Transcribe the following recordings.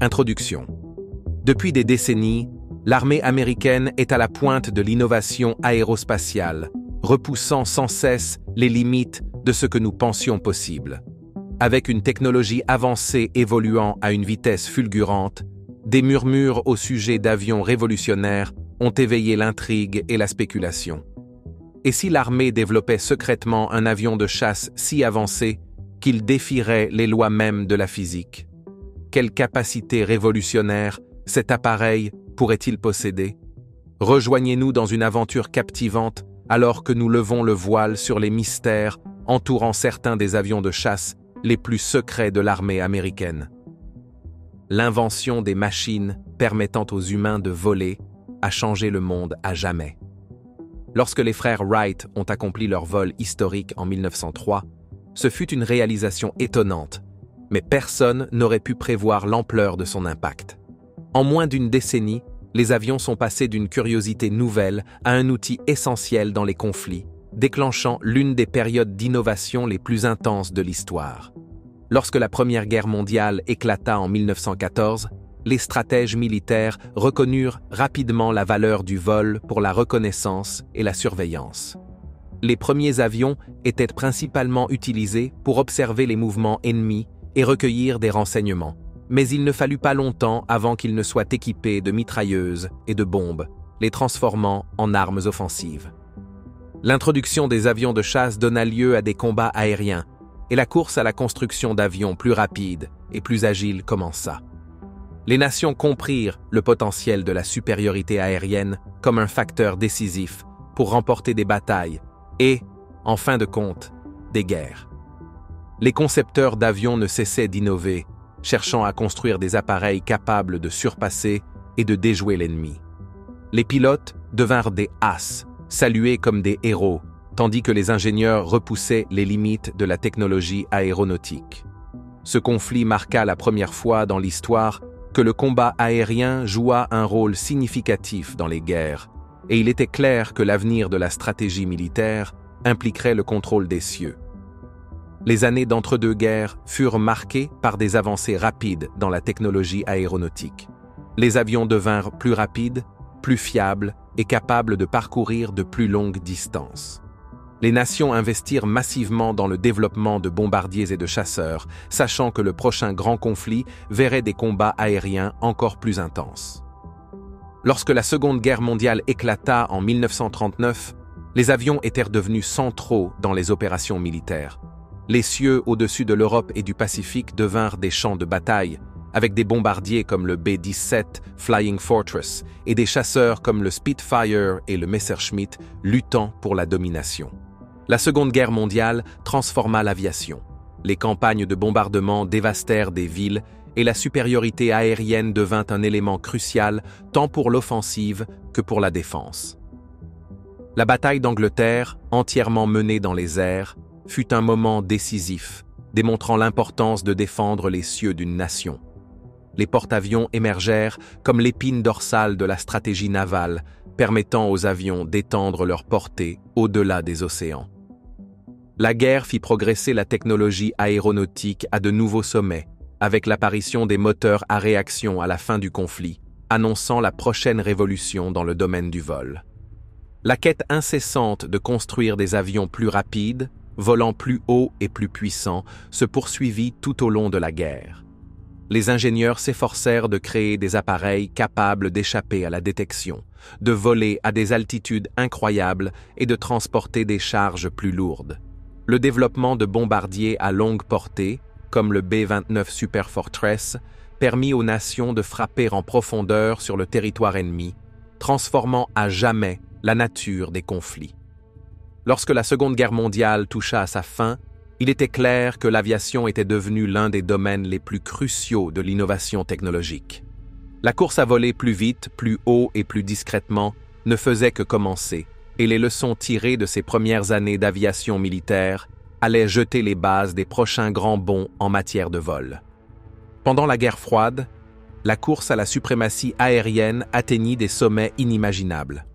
Introduction. Depuis des décennies, l'armée américaine est à la pointe de l'innovation aérospatiale, repoussant sans cesse les limites de ce que nous pensions possible. Avec une technologie avancée évoluant à une vitesse fulgurante, des murmures au sujet d'avions révolutionnaires ont éveillé l'intrigue et la spéculation. Et si l'armée développait secrètement un avion de chasse si avancé qu'il défierait les lois mêmes de la physique? Quelle capacité révolutionnaire cet appareil pourrait-il posséder? Rejoignez-nous dans une aventure captivante alors que nous levons le voile sur les mystères entourant certains des avions de chasse les plus secrets de l'armée américaine. L'invention des machines permettant aux humains de voler a changé le monde à jamais. Lorsque les frères Wright ont accompli leur vol historique en 1903, ce fut une réalisation étonnante, mais personne n'aurait pu prévoir l'ampleur de son impact. En moins d'une décennie, les avions sont passés d'une curiosité nouvelle à un outil essentiel dans les conflits, déclenchant l'une des périodes d'innovation les plus intenses de l'histoire. Lorsque la Première Guerre mondiale éclata en 1914, les stratèges militaires reconnurent rapidement la valeur du vol pour la reconnaissance et la surveillance. Les premiers avions étaient principalement utilisés pour observer les mouvements ennemis et recueillir des renseignements, mais il ne fallut pas longtemps avant qu'ils ne soient équipés de mitrailleuses et de bombes, les transformant en armes offensives. L'introduction des avions de chasse donna lieu à des combats aériens, et la course à la construction d'avions plus rapides et plus agiles commença. Les nations comprirent le potentiel de la supériorité aérienne comme un facteur décisif pour remporter des batailles et, en fin de compte, des guerres. Les concepteurs d'avions ne cessaient d'innover, cherchant à construire des appareils capables de surpasser et de déjouer l'ennemi. Les pilotes devinrent des as, salués comme des héros, tandis que les ingénieurs repoussaient les limites de la technologie aéronautique. Ce conflit marqua la première fois dans l'histoire que le combat aérien joua un rôle significatif dans les guerres, et il était clair que l'avenir de la stratégie militaire impliquerait le contrôle des cieux. Les années d'entre-deux-guerres furent marquées par des avancées rapides dans la technologie aéronautique. Les avions devinrent plus rapides, plus fiables et capables de parcourir de plus longues distances. Les nations investirent massivement dans le développement de bombardiers et de chasseurs, sachant que le prochain grand conflit verrait des combats aériens encore plus intenses. Lorsque la Seconde Guerre mondiale éclata en 1939, les avions étaient devenus centraux dans les opérations militaires. Les cieux au-dessus de l'Europe et du Pacifique devinrent des champs de bataille, avec des bombardiers comme le B-17 Flying Fortress et des chasseurs comme le Spitfire et le Messerschmitt luttant pour la domination. La Seconde Guerre mondiale transforma l'aviation. Les campagnes de bombardement dévastèrent des villes et la supériorité aérienne devint un élément crucial tant pour l'offensive que pour la défense. La bataille d'Angleterre, entièrement menée dans les airs, fut un moment décisif, démontrant l'importance de défendre les cieux d'une nation. Les porte-avions émergèrent comme l'épine dorsale de la stratégie navale, permettant aux avions d'étendre leur portée au-delà des océans. La guerre fit progresser la technologie aéronautique à de nouveaux sommets, avec l'apparition des moteurs à réaction à la fin du conflit, annonçant la prochaine révolution dans le domaine du vol. La quête incessante de construire des avions plus rapides, volant plus haut et plus puissants, se poursuivit tout au long de la guerre. Les ingénieurs s'efforcèrent de créer des appareils capables d'échapper à la détection, de voler à des altitudes incroyables et de transporter des charges plus lourdes. Le développement de bombardiers à longue portée, comme le B-29 Super Fortress, permit aux nations de frapper en profondeur sur le territoire ennemi, transformant à jamais la nature des conflits. Lorsque la Seconde Guerre mondiale toucha à sa fin, il était clair que l'aviation était devenue l'un des domaines les plus cruciaux de l'innovation technologique. La course à voler plus vite, plus haut et plus discrètement ne faisait que commencer, et les leçons tirées de ces premières années d'aviation militaire allaient jeter les bases des prochains grands bonds en matière de vol. Pendant la guerre froide, la course à la suprématie aérienne atteignit des sommets inimaginables.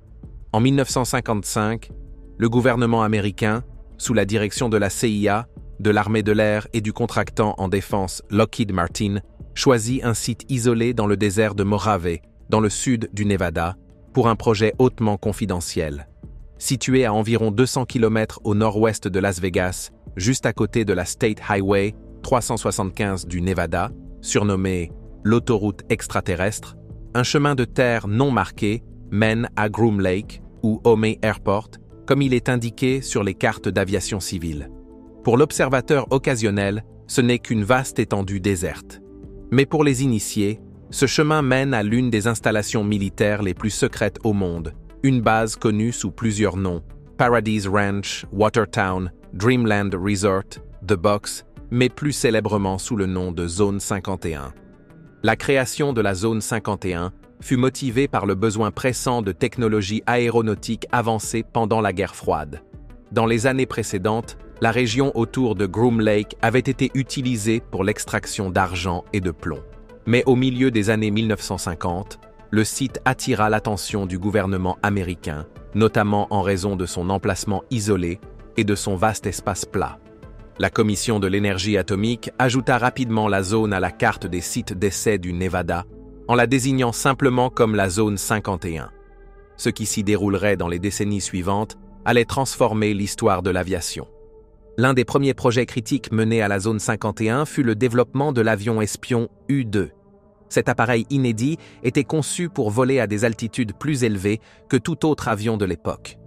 En 1955, le gouvernement américain, sous la direction de la CIA, de l'armée de l'air et du contractant en défense Lockheed Martin, choisit un site isolé dans le désert de Mojave, dans le sud du Nevada, pour un projet hautement confidentiel. Situé à environ 200 km au nord-ouest de Las Vegas, juste à côté de la State Highway 375 du Nevada, surnommée l'autoroute extraterrestre, un chemin de terre non marqué mène à Groom Lake ou Omey Airport, comme il est indiqué sur les cartes d'aviation civile. Pour l'observateur occasionnel, ce n'est qu'une vaste étendue déserte. Mais pour les initiés, ce chemin mène à l'une des installations militaires les plus secrètes au monde, une base connue sous plusieurs noms, Paradise Ranch, Watertown, Dreamland Resort, The Box, mais plus célèbrement sous le nom de Zone 51. La création de la Zone 51 fut motivée par le besoin pressant de technologies aéronautiques avancées pendant la guerre froide. Dans les années précédentes, la région autour de Groom Lake avait été utilisée pour l'extraction d'argent et de plomb. Mais au milieu des années 1950, le site attira l'attention du gouvernement américain, notamment en raison de son emplacement isolé et de son vaste espace plat. La Commission de l'énergie atomique ajouta rapidement la zone à la carte des sites d'essai du Nevada, en la désignant simplement comme la Zone 51. Ce qui s'y déroulerait dans les décennies suivantes allait transformer l'histoire de l'aviation. L'un des premiers projets critiques menés à la Zone 51 fut le développement de l'avion espion U-2. Cet appareil inédit était conçu pour voler à des altitudes plus élevées que tout autre avion de l'époque.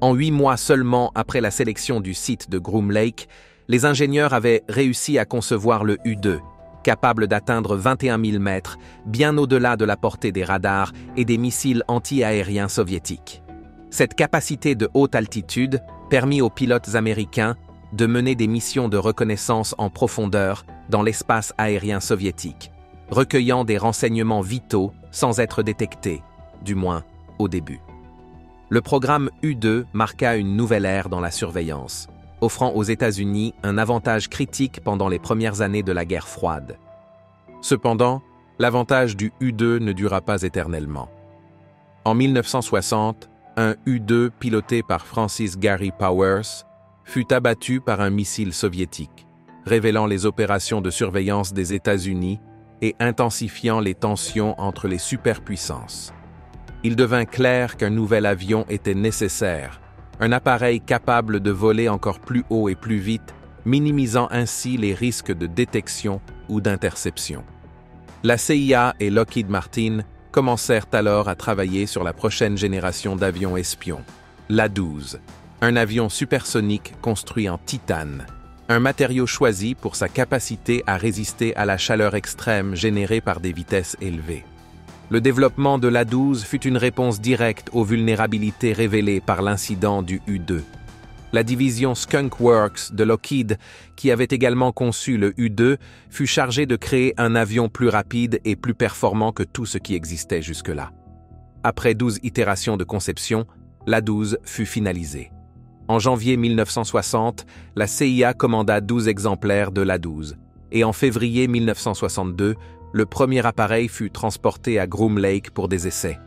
En 8 mois seulement après la sélection du site de Groom Lake, les ingénieurs avaient réussi à concevoir le U-2, capable d'atteindre 21 000 mètres, bien au-delà de la portée des radars et des missiles anti-aériens soviétiques. Cette capacité de haute altitude permit aux pilotes américains de mener des missions de reconnaissance en profondeur dans l'espace aérien soviétique, recueillant des renseignements vitaux sans être détectés, du moins au début. Le programme U-2 marqua une nouvelle ère dans la surveillance, offrant aux États-Unis un avantage critique pendant les premières années de la guerre froide. Cependant, l'avantage du U-2 ne dura pas éternellement. En 1960, un U-2 piloté par Francis Gary Powers fut abattu par un missile soviétique, révélant les opérations de surveillance des États-Unis et intensifiant les tensions entre les superpuissances. Il devint clair qu'un nouvel avion était nécessaire, un appareil capable de voler encore plus haut et plus vite, minimisant ainsi les risques de détection ou d'interception. La CIA et Lockheed Martin commencèrent alors à travailler sur la prochaine génération d'avions espions, l'A-12, un avion supersonique construit en titane, un matériau choisi pour sa capacité à résister à la chaleur extrême générée par des vitesses élevées. Le développement de l'A-12 fut une réponse directe aux vulnérabilités révélées par l'incident du U-2. La division Skunk Works de Lockheed, qui avait également conçu le U-2, fut chargée de créer un avion plus rapide et plus performant que tout ce qui existait jusque-là. Après 12 itérations de conception, l'A-12 fut finalisée. En janvier 1960, la CIA commanda 12 exemplaires de l'A-12, et en février 1962, le premier appareil fut transporté à Groom Lake pour des essais.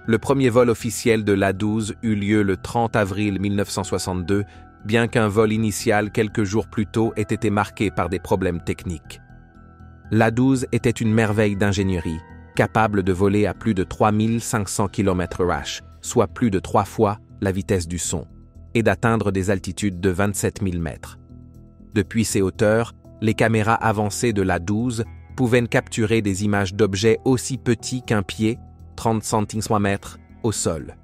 Le premier vol officiel de l'A-12 eut lieu le 30 avril 1962, bien qu'un vol initial quelques jours plus tôt ait été marqué par des problèmes techniques. L'A-12 était une merveille d'ingénierie, capable de voler à plus de 3500 km/h, soit plus de 3 fois la vitesse du son, et d'atteindre des altitudes de 27 000 mètres. Depuis ces hauteurs, les caméras avancées de l'A-12 pouvaient capturer des images d'objets aussi petits qu'un pied, 30 cm, au sol.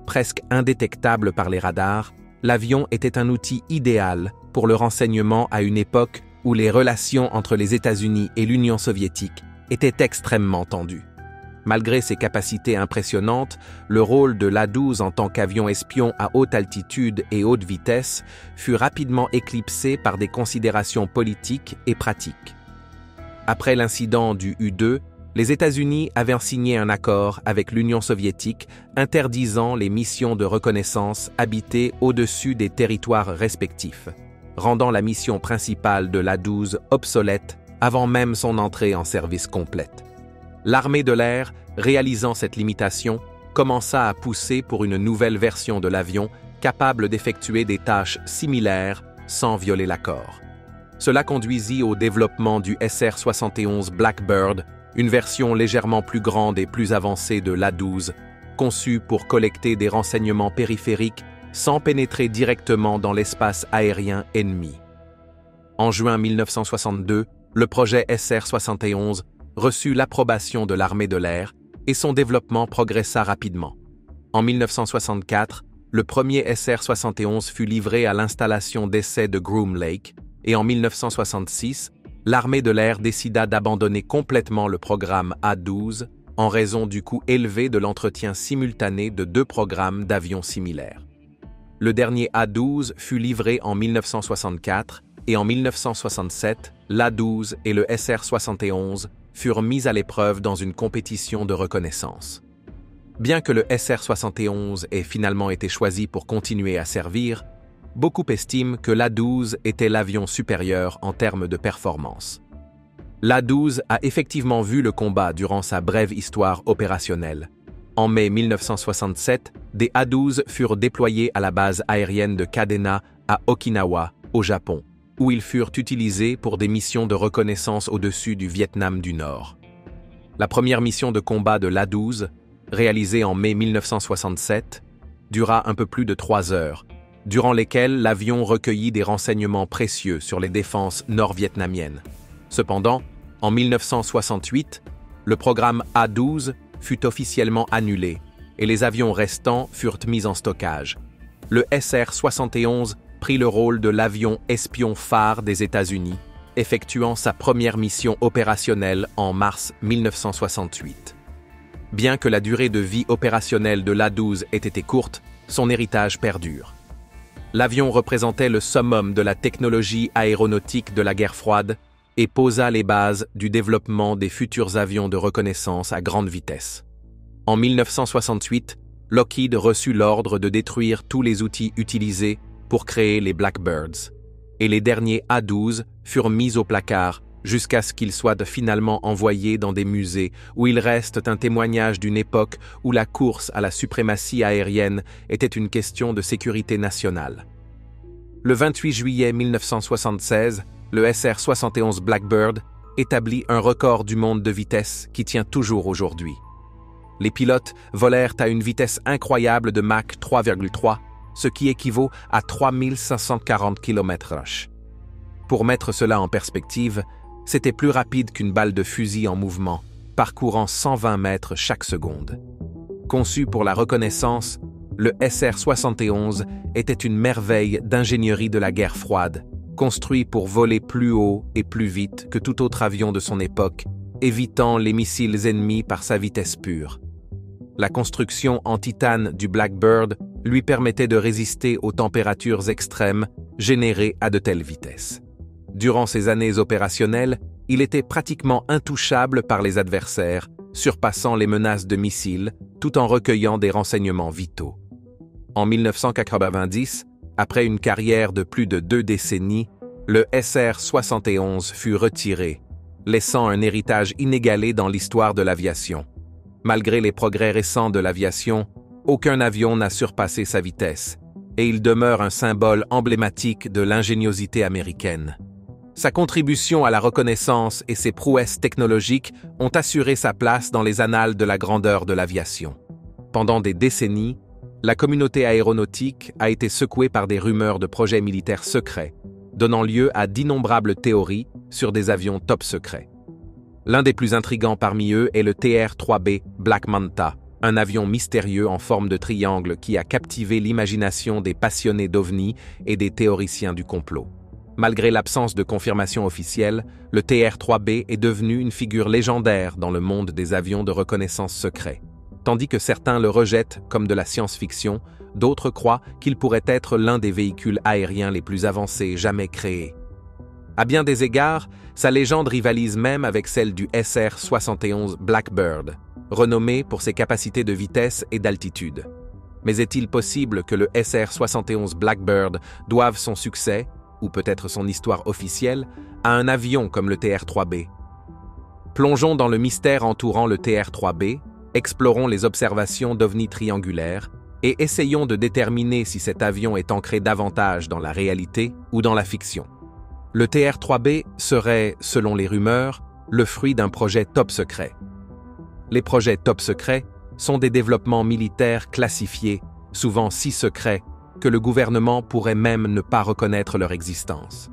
Presque indétectable par les radars, l'avion était un outil idéal pour le renseignement à une époque où les relations entre les États-Unis et l'Union soviétique étaient extrêmement tendues. Malgré ses capacités impressionnantes, le rôle de l'A-12 en tant qu'avion espion à haute altitude et haute vitesse fut rapidement éclipsé par des considérations politiques et pratiques. Après l'incident du U-2, les États-Unis avaient signé un accord avec l'Union soviétique interdisant les missions de reconnaissance habitées au-dessus des territoires respectifs, rendant la mission principale de l'A-12 obsolète avant même son entrée en service complète. L'armée de l'air, réalisant cette limitation, commença à pousser pour une nouvelle version de l'avion capable d'effectuer des tâches similaires sans violer l'accord. Cela conduisit au développement du SR-71 Blackbird, une version légèrement plus grande et plus avancée de l'A-12, conçue pour collecter des renseignements périphériques sans pénétrer directement dans l'espace aérien ennemi. En juin 1962, le projet SR-71 reçut l'approbation de l'armée de l'air et son développement progressa rapidement. En 1964, le premier SR-71 fut livré à l'installation d'essai de Groom Lake et en 1966, l'armée de l'air décida d'abandonner complètement le programme A-12 en raison du coût élevé de l'entretien simultané de deux programmes d'avions similaires. Le dernier A-12 fut livré en 1964 et en 1967, l'A-12 et le SR-71 furent mis à l'épreuve dans une compétition de reconnaissance. Bien que le SR-71 ait finalement été choisi pour continuer à servir, beaucoup estiment que l'A-12 était l'avion supérieur en termes de performance. L'A-12 a effectivement vu le combat durant sa brève histoire opérationnelle. En mai 1967, des A-12 furent déployés à la base aérienne de Kadena à Okinawa, au Japon, où ils furent utilisés pour des missions de reconnaissance au-dessus du Vietnam du Nord. La première mission de combat de l'A-12, réalisée en mai 1967, dura un peu plus de 3 heures, durant lesquelles l'avion recueillit des renseignements précieux sur les défenses nord-vietnamiennes. Cependant, en 1968, le programme A-12 fut officiellement annulé et les avions restants furent mis en stockage. Le SR-71 prit le rôle de l'avion espion phare des États-Unis, effectuant sa première mission opérationnelle en mars 1968. Bien que la durée de vie opérationnelle de l'A-12 ait été courte, son héritage perdure. L'avion représentait le summum de la technologie aéronautique de la guerre froide et posa les bases du développement des futurs avions de reconnaissance à grande vitesse. En 1968, Lockheed reçut l'ordre de détruire tous les outils utilisés pour créer les Blackbirds, et les derniers A-12 furent mis au placard jusqu'à ce qu'ils soient finalement envoyés dans des musées où ils restent un témoignage d'une époque où la course à la suprématie aérienne était une question de sécurité nationale. Le 28 juillet 1976, le SR-71 Blackbird établit un record du monde de vitesse qui tient toujours aujourd'hui. Les pilotes volèrent à une vitesse incroyable de Mach 3,3, ce qui équivaut à 3540 km/h. Pour mettre cela en perspective, c'était plus rapide qu'une balle de fusil en mouvement, parcourant 120 mètres chaque seconde. Conçu pour la reconnaissance, le SR-71 était une merveille d'ingénierie de la guerre froide, construit pour voler plus haut et plus vite que tout autre avion de son époque, évitant les missiles ennemis par sa vitesse pure. La construction en titane du Blackbird lui permettait de résister aux températures extrêmes générées à de telles vitesses. Durant ses années opérationnelles, il était pratiquement intouchable par les adversaires, surpassant les menaces de missiles, tout en recueillant des renseignements vitaux. En 1990, après une carrière de plus de 2 décennies, le SR-71 fut retiré, laissant un héritage inégalé dans l'histoire de l'aviation. Malgré les progrès récents de l'aviation, aucun avion n'a surpassé sa vitesse, et il demeure un symbole emblématique de l'ingéniosité américaine. Sa contribution à la reconnaissance et ses prouesses technologiques ont assuré sa place dans les annales de la grandeur de l'aviation. Pendant des décennies, la communauté aéronautique a été secouée par des rumeurs de projets militaires secrets, donnant lieu à d'innombrables théories sur des avions top secrets. L'un des plus intrigants parmi eux est le TR-3B Black Manta, un avion mystérieux en forme de triangle qui a captivé l'imagination des passionnés d'OVNI et des théoriciens du complot. Malgré l'absence de confirmation officielle, le TR-3B est devenu une figure légendaire dans le monde des avions de reconnaissance secrets. Tandis que certains le rejettent comme de la science-fiction, d'autres croient qu'il pourrait être l'un des véhicules aériens les plus avancés jamais créés. À bien des égards, sa légende rivalise même avec celle du SR-71 Blackbird, renommé pour ses capacités de vitesse et d'altitude. Mais est-il possible que le SR-71 Blackbird doive son succès, ou peut-être son histoire officielle, à un avion comme le TR-3B? Plongeons dans le mystère entourant le TR-3B, explorons les observations d'ovnis triangulaires et essayons de déterminer si cet avion est ancré davantage dans la réalité ou dans la fiction. Le TR-3B serait, selon les rumeurs, le fruit d'un projet top secret. Les projets top secrets sont des développements militaires classifiés, souvent si secrets, que le gouvernement pourrait même ne pas reconnaître leur existence.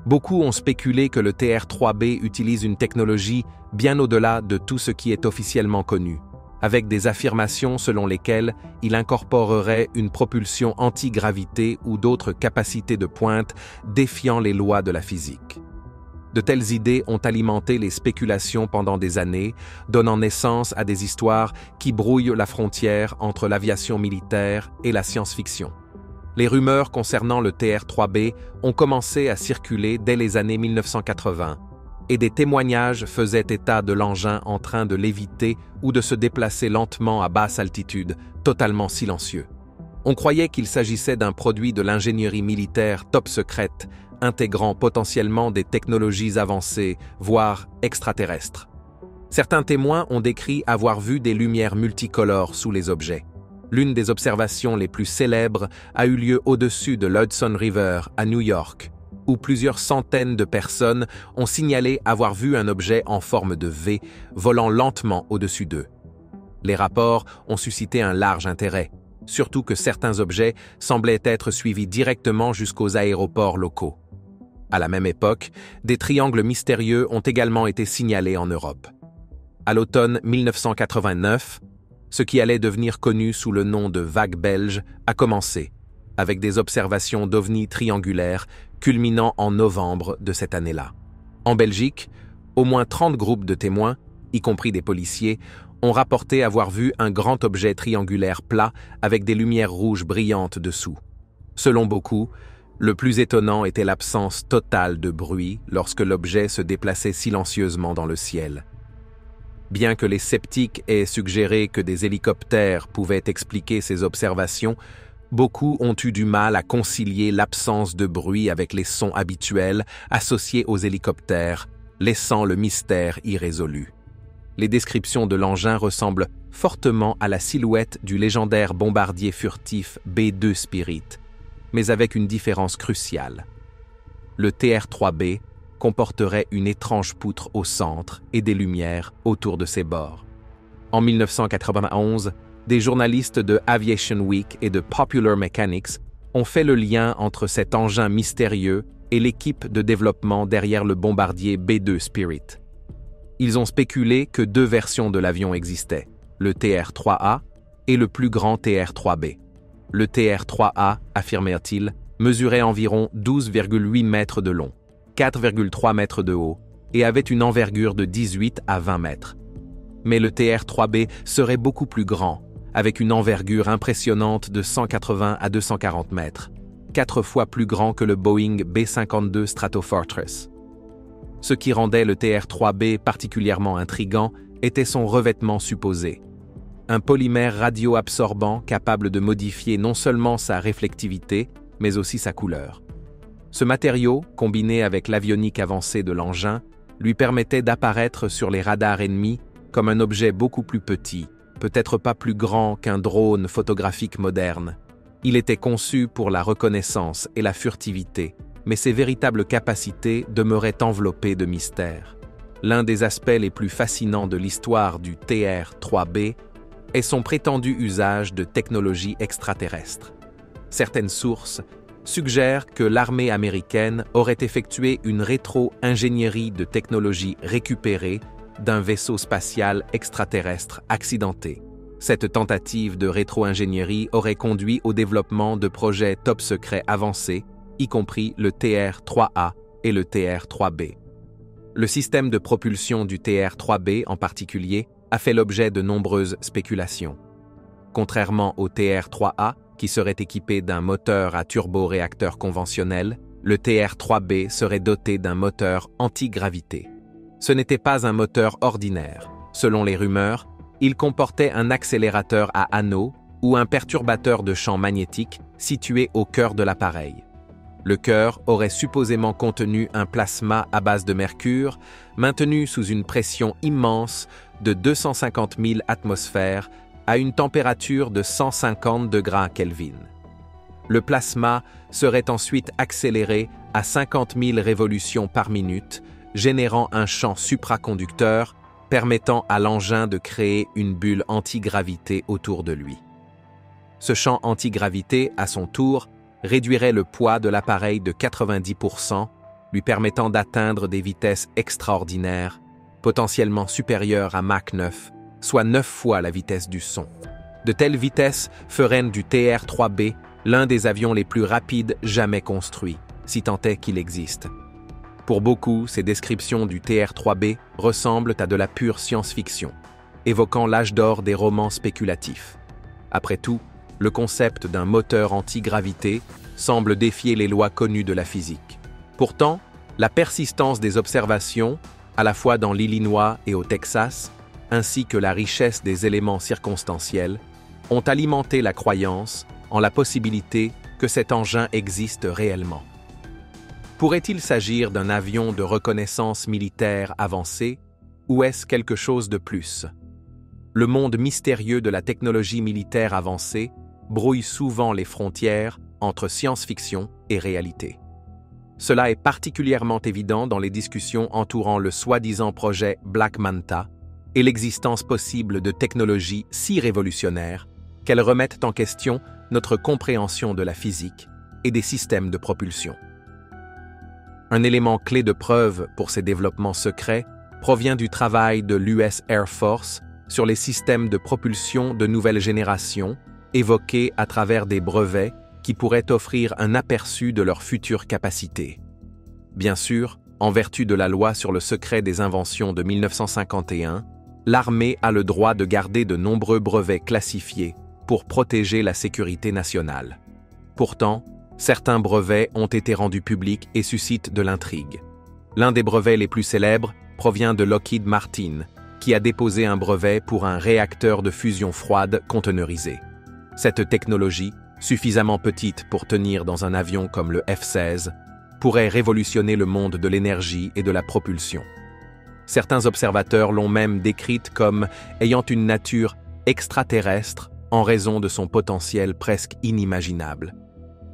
Beaucoup ont spéculé que le TR-3B utilise une technologie bien au-delà de tout ce qui est officiellement connu, avec des affirmations selon lesquelles il incorporerait une propulsion anti-gravité ou d'autres capacités de pointe défiant les lois de la physique. De telles idées ont alimenté les spéculations pendant des années, donnant naissance à des histoires qui brouillent la frontière entre l'aviation militaire et la science-fiction. Les rumeurs concernant le TR-3B ont commencé à circuler dès les années 1980, et des témoignages faisaient état de l'engin en train de léviter ou de se déplacer lentement à basse altitude, totalement silencieux. On croyait qu'il s'agissait d'un produit de l'ingénierie militaire top secrète, intégrant potentiellement des technologies avancées, voire extraterrestres. Certains témoins ont décrit avoir vu des lumières multicolores sous les objets. L'une des observations les plus célèbres a eu lieu au-dessus de l'Hudson River, à New York, où plusieurs centaines de personnes ont signalé avoir vu un objet en forme de V volant lentement au-dessus d'eux. Les rapports ont suscité un large intérêt, surtout que certains objets semblaient être suivis directement jusqu'aux aéroports locaux. À la même époque, des triangles mystérieux ont également été signalés en Europe. À l'automne 1989, ce qui allait devenir connu sous le nom de vague belge a commencé, avec des observations d'ovnis triangulaires culminant en novembre de cette année-là. En Belgique, au moins 30 groupes de témoins, y compris des policiers, ont rapporté avoir vu un grand objet triangulaire plat avec des lumières rouges brillantes dessous. Selon beaucoup, le plus étonnant était l'absence totale de bruit lorsque l'objet se déplaçait silencieusement dans le ciel. Bien que les sceptiques aient suggéré que des hélicoptères pouvaient expliquer ces observations, beaucoup ont eu du mal à concilier l'absence de bruit avec les sons habituels associés aux hélicoptères, laissant le mystère irrésolu. Les descriptions de l'engin ressemblent fortement à la silhouette du légendaire bombardier furtif B-2 Spirit, mais avec une différence cruciale. Le TR-3B comporterait une étrange poutre au centre et des lumières autour de ses bords. En 1991, des journalistes de Aviation Week et de Popular Mechanics ont fait le lien entre cet engin mystérieux et l'équipe de développement derrière le bombardier B-2 Spirit. Ils ont spéculé que deux versions de l'avion existaient, le TR-3A et le plus grand TR-3B. Le TR-3A, affirmèrent-ils, mesurait environ 12,8 mètres de long, 4,3 mètres de haut et avait une envergure de 18 à 20 mètres. Mais le TR-3B serait beaucoup plus grand, avec une envergure impressionnante de 180 à 240 mètres, 4 fois plus grand que le Boeing B-52 Stratofortress. Ce qui rendait le TR-3B particulièrement intrigant était son revêtement supposé. Un polymère radioabsorbant capable de modifier non seulement sa réflectivité, mais aussi sa couleur. Ce matériau, combiné avec l'avionique avancée de l'engin, lui permettait d'apparaître sur les radars ennemis comme un objet beaucoup plus petit, peut-être pas plus grand qu'un drone photographique moderne. Il était conçu pour la reconnaissance et la furtivité, mais ses véritables capacités demeuraient enveloppées de mystère. L'un des aspects les plus fascinants de l'histoire du TR-3B est son prétendu usage de technologies extraterrestres. Certaines sources suggèrent que l'armée américaine aurait effectué une rétro-ingénierie de technologies récupérées d'un vaisseau spatial extraterrestre accidenté. Cette tentative de rétro-ingénierie aurait conduit au développement de projets top secrets avancés, y compris le TR-3A et le TR-3B. Le système de propulsion du TR-3B en particulier a fait l'objet de nombreuses spéculations. Contrairement au TR-3A, qui serait équipé d'un moteur à turboréacteur conventionnel, le TR-3B serait doté d'un moteur anti-gravité. Ce n'était pas un moteur ordinaire. Selon les rumeurs, il comportait un accélérateur à anneaux ou un perturbateur de champ magnétique situé au cœur de l'appareil. Le cœur aurait supposément contenu un plasma à base de mercure, maintenu sous une pression immense de 250 000 atmosphères à une température de 150 degrés Kelvin. Le plasma serait ensuite accéléré à 50 000 révolutions par minute, générant un champ supraconducteur permettant à l'engin de créer une bulle antigravité autour de lui. Ce champ antigravité, à son tour, réduirait le poids de l'appareil de 90%, lui permettant d'atteindre des vitesses extraordinaires, potentiellement supérieures à Mach 9, soit 9 fois la vitesse du son. De telles vitesses feraient du TR-3B l'un des avions les plus rapides jamais construits, si tant est qu'il existe. Pour beaucoup, ces descriptions du TR-3B ressemblent à de la pure science-fiction, évoquant l'âge d'or des romans spéculatifs. Après tout, le concept d'un moteur anti-gravité semble défier les lois connues de la physique. Pourtant, la persistance des observations, à la fois dans l'Illinois et au Texas, ainsi que la richesse des éléments circonstanciels, ont alimenté la croyance en la possibilité que cet engin existe réellement. Pourrait-il s'agir d'un avion de reconnaissance militaire avancé, ou est-ce quelque chose de plus? Le monde mystérieux de la technologie militaire avancée brouille souvent les frontières entre science-fiction et réalité. Cela est particulièrement évident dans les discussions entourant le soi-disant projet Black Manta et l'existence possible de technologies si révolutionnaires qu'elles remettent en question notre compréhension de la physique et des systèmes de propulsion. Un élément clé de preuve pour ces développements secrets provient du travail de l'US Air Force sur les systèmes de propulsion de nouvelle génération, évoqués à travers des brevets qui pourraient offrir un aperçu de leurs futures capacités. Bien sûr, en vertu de la loi sur le secret des inventions de 1951, l'armée a le droit de garder de nombreux brevets classifiés pour protéger la sécurité nationale. Pourtant, certains brevets ont été rendus publics et suscitent de l'intrigue. L'un des brevets les plus célèbres provient de Lockheed Martin, qui a déposé un brevet pour un réacteur de fusion froide conteneurisé. Cette technologie, suffisamment petite pour tenir dans un avion comme le F-16, pourrait révolutionner le monde de l'énergie et de la propulsion. Certains observateurs l'ont même décrite comme ayant une nature extraterrestre en raison de son potentiel presque inimaginable.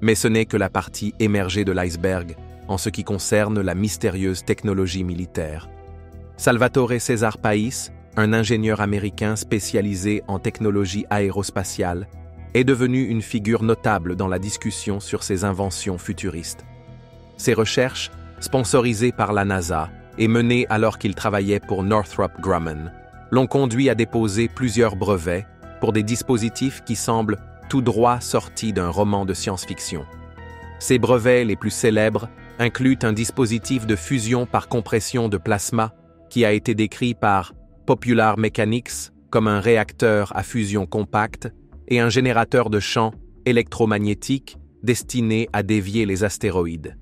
Mais ce n'est que la partie émergée de l'iceberg en ce qui concerne la mystérieuse technologie militaire. Salvatore César Pais, un ingénieur américain spécialisé en technologie aérospatiale, est devenu une figure notable dans la discussion sur ces inventions futuristes. Ses recherches, sponsorisées par la NASA et menées alors qu'il travaillait pour Northrop Grumman, l'ont conduit à déposer plusieurs brevets pour des dispositifs qui semblent tout droit sortis d'un roman de science-fiction. Ces brevets les plus célèbres incluent un dispositif de fusion par compression de plasma qui a été décrit par Popular Mechanics comme un réacteur à fusion compacte et un générateur de champs électromagnétiques destiné à dévier les astéroïdes.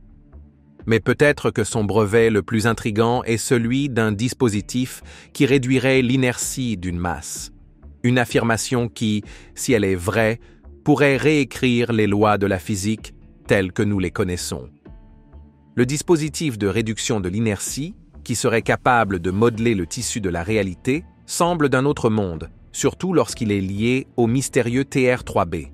Mais peut-être que son brevet le plus intrigant est celui d'un dispositif qui réduirait l'inertie d'une masse. Une affirmation qui, si elle est vraie, pourrait réécrire les lois de la physique telles que nous les connaissons. Le dispositif de réduction de l'inertie, qui serait capable de modeler le tissu de la réalité, semble d'un autre monde, surtout lorsqu'il est lié au mystérieux TR-3B.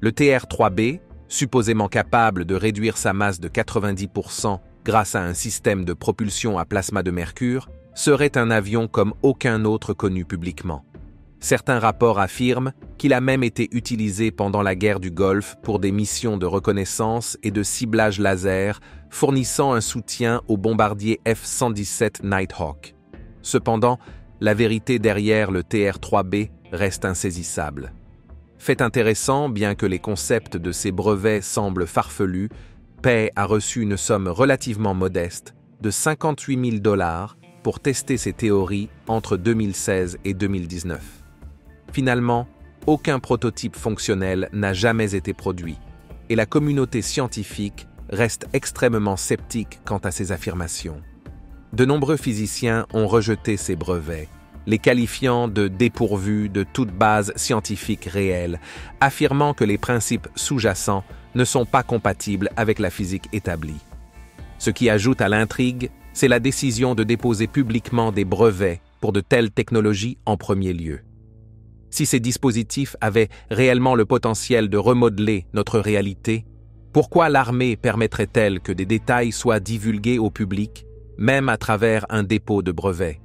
Le TR-3B, supposément capable de réduire sa masse de 90% grâce à un système de propulsion à plasma de mercure, serait un avion comme aucun autre connu publiquement. Certains rapports affirment qu'il a même été utilisé pendant la guerre du Golfe pour des missions de reconnaissance et de ciblage laser, fournissant un soutien aux bombardiers F-117 Nighthawk. Cependant, la vérité derrière le TR-3B reste insaisissable. Fait intéressant, bien que les concepts de ces brevets semblent farfelus, Pei a reçu une somme relativement modeste de 58 000 $ pour tester ses théories entre 2016 et 2019. Finalement, aucun prototype fonctionnel n'a jamais été produit, et la communauté scientifique reste extrêmement sceptique quant à ces affirmations. De nombreux physiciens ont rejeté ces brevets, les qualifiant de dépourvus de toute base scientifique réelle, affirmant que les principes sous-jacents ne sont pas compatibles avec la physique établie. Ce qui ajoute à l'intrigue, c'est la décision de déposer publiquement des brevets pour de telles technologies en premier lieu. Si ces dispositifs avaient réellement le potentiel de remodeler notre réalité, Pourquoi l'armée permettrait-elle que des détails soient divulgués au public, même à travers un dépôt de brevet?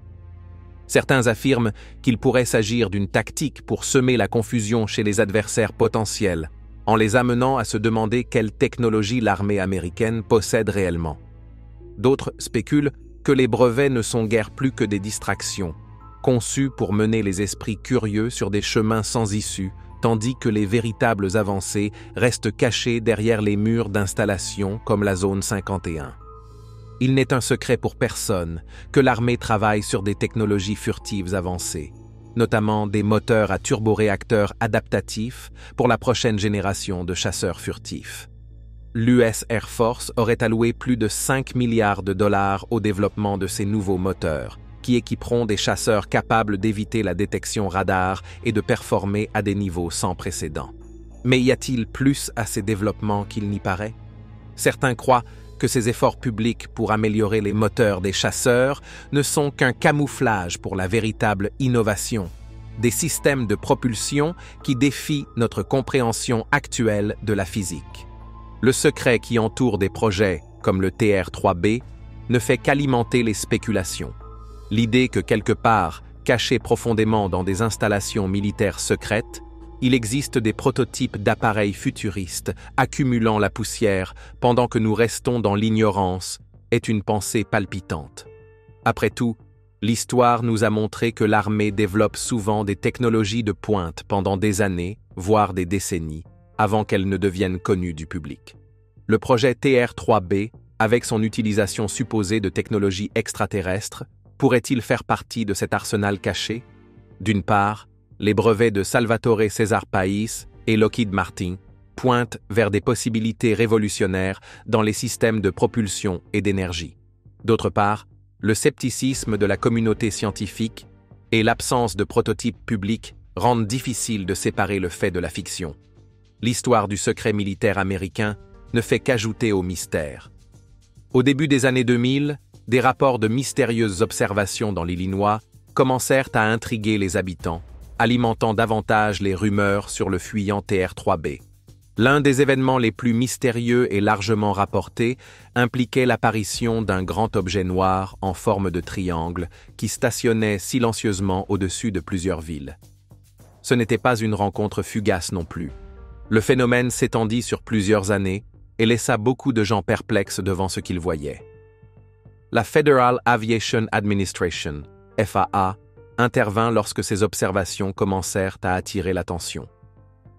Certains affirment qu'il pourrait s'agir d'une tactique pour semer la confusion chez les adversaires potentiels, en les amenant à se demander quelle technologie l'armée américaine possède réellement. D'autres spéculent que les brevets ne sont guère plus que des distractions, conçues pour mener les esprits curieux sur des chemins sans issue, tandis que les véritables avancées restent cachées derrière les murs d'installation comme la zone 51. Il n'est un secret pour personne que l'armée travaille sur des technologies furtives avancées, notamment des moteurs à turboréacteurs adaptatifs pour la prochaine génération de chasseurs furtifs. L'US Air Force aurait alloué plus de 5 milliards de dollars au développement de ces nouveaux moteurs, qui équiperont des chasseurs capables d'éviter la détection radar et de performer à des niveaux sans précédent. Mais y a-t-il plus à ces développements qu'il n'y paraît? Certains croient que ces efforts publics pour améliorer les moteurs des chasseurs ne sont qu'un camouflage pour la véritable innovation, des systèmes de propulsion qui défient notre compréhension actuelle de la physique. Le secret qui entoure des projets comme le TR-3B ne fait qu'alimenter les spéculations. L'idée que quelque part, cachés profondément dans des installations militaires secrètes, il existe des prototypes d'appareils futuristes accumulant la poussière pendant que nous restons dans l'ignorance est une pensée palpitante. Après tout, l'histoire nous a montré que l'armée développe souvent des technologies de pointe pendant des années, voire des décennies, avant qu'elles ne deviennent connues du public. Le projet TR-3B, avec son utilisation supposée de technologies extraterrestres, pourrait-il faire partie de cet arsenal caché? D'une part, les brevets de Salvatore César Pais et Lockheed Martin pointent vers des possibilités révolutionnaires dans les systèmes de propulsion et d'énergie. D'autre part, le scepticisme de la communauté scientifique et l'absence de prototypes publics rendent difficile de séparer le fait de la fiction. L'histoire du secret militaire américain ne fait qu'ajouter au mystère. Au début des années 2000, des rapports de mystérieuses observations dans l'Illinois commencèrent à intriguer les habitants, alimentant davantage les rumeurs sur le fuyant TR-3B. L'un des événements les plus mystérieux et largement rapportés impliquait l'apparition d'un grand objet noir en forme de triangle qui stationnait silencieusement au-dessus de plusieurs villes. Ce n'était pas une rencontre fugace non plus. Le phénomène s'étendit sur plusieurs années et laissa beaucoup de gens perplexes devant ce qu'ils voyaient. La Federal Aviation Administration, FAA, intervint lorsque ces observations commencèrent à attirer l'attention.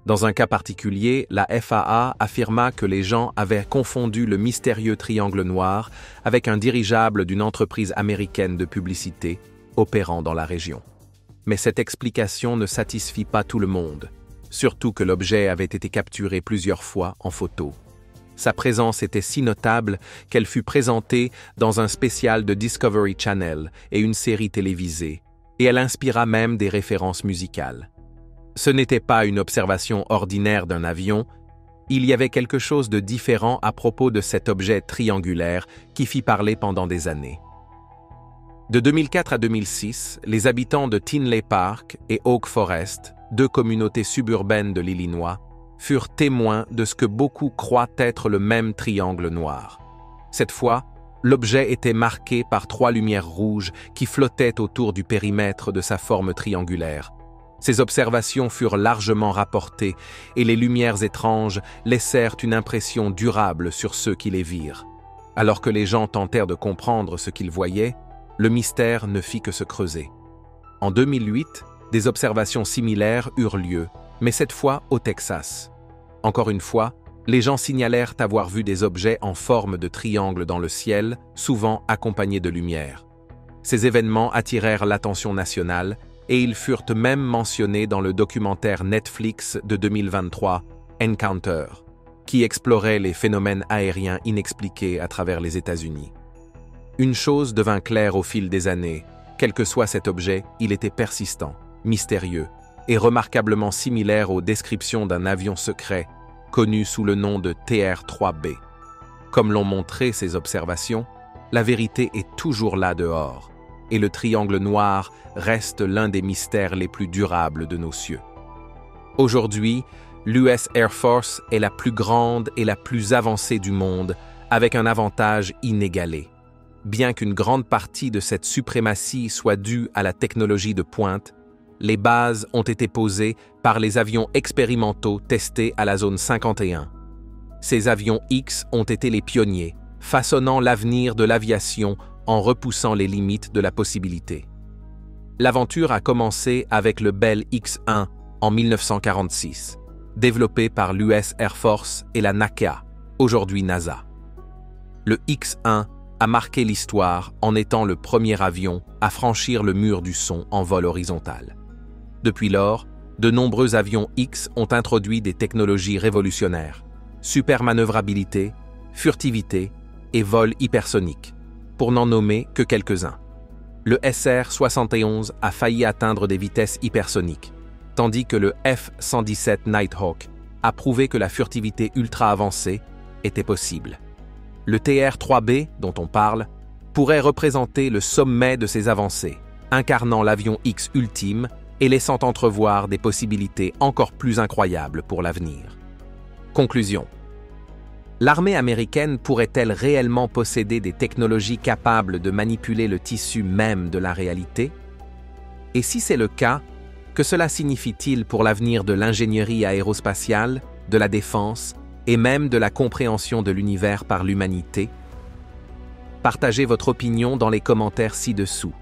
Dans un cas particulier, la FAA affirma que les gens avaient confondu le mystérieux triangle noir avec un dirigeable d'une entreprise américaine de publicité opérant dans la région. Mais cette explication ne satisfit pas tout le monde, surtout que l'objet avait été capturé plusieurs fois en photo. Sa présence était si notable qu'elle fut présentée dans un spécial de Discovery Channel et une série télévisée, et elle inspira même des références musicales. Ce n'était pas une observation ordinaire d'un avion, il y avait quelque chose de différent à propos de cet objet triangulaire qui fit parler pendant des années. De 2004 à 2006, les habitants de Tinley Park et Oak Forest, deux communautés suburbaines de l'Illinois, furent témoins de ce que beaucoup croient être le même triangle noir. Cette fois, l'objet était marqué par 3 lumières rouges qui flottaient autour du périmètre de sa forme triangulaire. Ces observations furent largement rapportées et les lumières étranges laissèrent une impression durable sur ceux qui les virent. Alors que les gens tentèrent de comprendre ce qu'ils voyaient, le mystère ne fit que se creuser. En 2008, des observations similaires eurent lieu, mais cette fois au Texas. Encore une fois, les gens signalèrent avoir vu des objets en forme de triangle dans le ciel, souvent accompagnés de lumière. Ces événements attirèrent l'attention nationale et ils furent même mentionnés dans le documentaire Netflix de 2023, Encounter, qui explorait les phénomènes aériens inexpliqués à travers les États-Unis. Une chose devint claire au fil des années, quel que soit cet objet, il était persistant, mystérieux et remarquablement similaire aux descriptions d'un avion secret connu sous le nom de TR-3B. Comme l'ont montré ces observations, la vérité est toujours là dehors, et le triangle noir reste l'un des mystères les plus durables de nos cieux. Aujourd'hui, l'US Air Force est la plus grande et la plus avancée du monde, avec un avantage inégalé. Bien qu'une grande partie de cette suprématie soit due à la technologie de pointe, les bases ont été posées par les avions expérimentaux testés à la zone 51. Ces avions X ont été les pionniers, façonnant l'avenir de l'aviation en repoussant les limites de la possibilité. L'aventure a commencé avec le Bell X-1 en 1946, développé par l'US Air Force et la NACA, aujourd'hui NASA. Le X-1 a marqué l'histoire en étant le premier avion à franchir le mur du son en vol horizontal. Depuis lors, de nombreux avions X ont introduit des technologies révolutionnaires, supermanœuvrabilité, furtivité et vol hypersonique, pour n'en nommer que quelques-uns. Le SR-71 a failli atteindre des vitesses hypersoniques, tandis que le F-117 Nighthawk a prouvé que la furtivité ultra avancée était possible. Le TR-3B, dont on parle, pourrait représenter le sommet de ces avancées, incarnant l'avion X ultime et laissant entrevoir des possibilités encore plus incroyables pour l'avenir. Conclusion. L'armée américaine pourrait-elle réellement posséder des technologies capables de manipuler le tissu même de la réalité? Et si c'est le cas, que cela signifie-t-il pour l'avenir de l'ingénierie aérospatiale, de la défense et même de la compréhension de l'univers par l'humanité? Partagez votre opinion dans les commentaires ci-dessous.